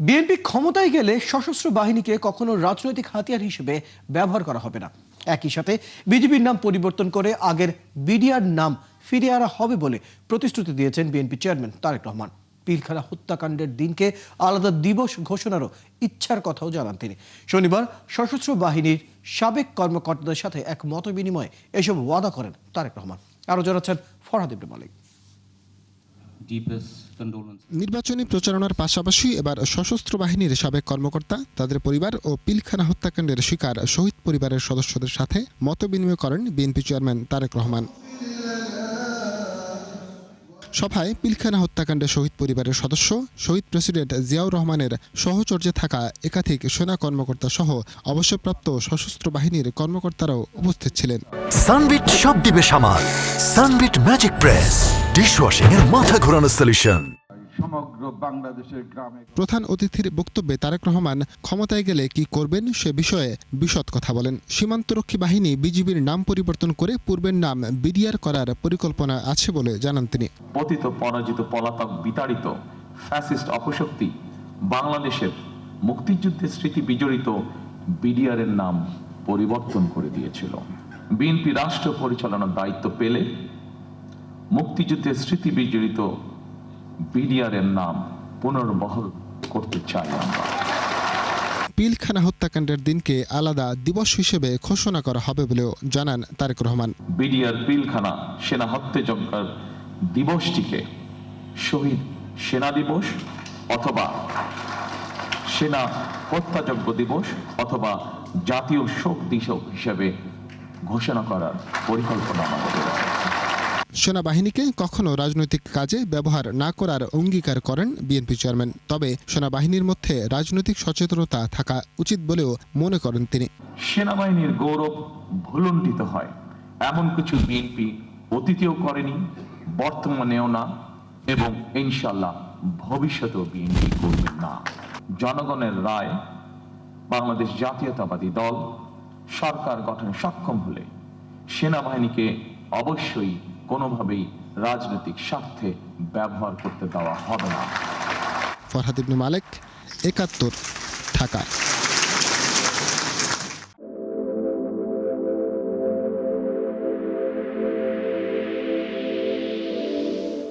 BNP ক্ষমতায় গেলে সশস্ত্র বাহিনীকে কখনো রাজনৈতিক হাতিয়ার হিসেবে ব্যবহার করা হবে না। একই সাথে বিজিবির নাম পরিবর্তন করে আগের বিডিআর নাম ফিরিয়ে আনা হবে বলে প্রতিশ্রুতি দিয়েছেন বিএনপি চেয়ারম্যান তারেক রহমান। পিলখানা হত্যাকাণ্ডের দিনকে আলাদা দিবস ঘোষণারও ইচ্ছার কথাও জানান তিনি। শনিবার সশস্ত্র বাহিনীর সাবেক কর্মকর্তাদের সাথে এক মত বিনিময়ে এসব ওয়াদা করেন তারেক রহমান। আরও জানাচ্ছেন ফরহাদ ইবনে মালিক। নির্বাচনী প্রচারণার পাশাপাশি এবার সশস্ত্র বাহিনীর সাবেক কর্মকর্তা, তাদের পরিবার ও পিলখানা হত্যাকাণ্ডের শিকার শহীদ পরিবারের সদস্যদের সাথে মতবিনিময় করেন বিএনপি চেয়ারম্যান তারেক রহমান। সভায় পিলখানা হত্যাকাণ্ডে শহীদ পরিবারের সদস্য, শহীদ প্রেসিডেন্ট জিয়াউর রহমানের সহচর্যে থাকা একাধিক সেনা কর্মকর্তা সহ অবসরপ্রাপ্ত সশস্ত্র বাহিনীর কর্মকর্তারাও উপস্থিত ছিলেন। সানবিট সব দিবে সামাল। সানবিট ম্যাজিক প্রেস ডিশওয়াশিং এর মাথা ঘোরানো সলিউশন। প্রধান অতিথির বক্তব্যে তারেক রহমান ক্ষমতায় গেলে কি করবেন সে বিষয়ে বিশদ কথা বলেন। সীমান্তরক্ষী বাহিনী বিজিবির নাম পরিবর্তন করে পূর্বের নাম বিডিআর করার পরিকল্পনা আছে বলে জানান তিনি। পতিত পরাজিত পলাতক বিতাড়িত ফ্যাসিস্ট অপশক্তি বাংলাদেশের মুক্তিযুদ্ধের স্মৃতি বিজড়িত বিডিআর এর নাম পরিবর্তন করে দিয়েছিল। বিএনপি রাষ্ট্র পরিচালনার দায়িত্ব পেলে মুক্তিযুদ্ধের স্মৃতি বিজড়িত বিডিআর এর নাম পুনর্বহাল করতে চাই আমরা। পিলখানা হত্যাকাণ্ডের দিনকে আলাদা দিবস হিসেবে ঘোষণা করা হবে বলেও জানান তারেক রহমান। বিডিআর পিলখানা সেনা হত্যাযজ্ঞের দিবসটিকে শহীদ সেনা দিবস অথবা সেনা হত্যাযজ্ঞ দিবস অথবা জাতীয় শোক দিবস হিসেবে ঘোষণা করার পরিকল্পনা আমাদের। সেনাবাহিনীকে কখনো রাজনৈতিক কাজে ব্যবহার না করার অঙ্গীকার করেন বিএনপি চেয়ারম্যান। তবে সেনাবাহিনীর মধ্যে রাজনৈতিক সচেতনতা থাকা উচিত বলেও মনে করেন তিনি। সেনাবাহিনীর গৌরব ভুলুণ্ঠিত হয় এমন কিছু বিএনপি অতীতেও করেনি, বর্তমানেও না, এবং ইনশাআল্লাহ ভবিষ্যতেও বিএনপি করবে না। জনগণের রায় বাংলাদেশ জাতীয়তাবাদী দল সরকার গঠনে সক্ষম হলে সেনাবাহিনীকে অবশ্যই কোনোভাবেই রাজনৈতিক স্বার্থে ব্যবহার করতে দেওয়া হবে না। ফরহাদ ইবনে মালিক, ৭১, ঢাকা।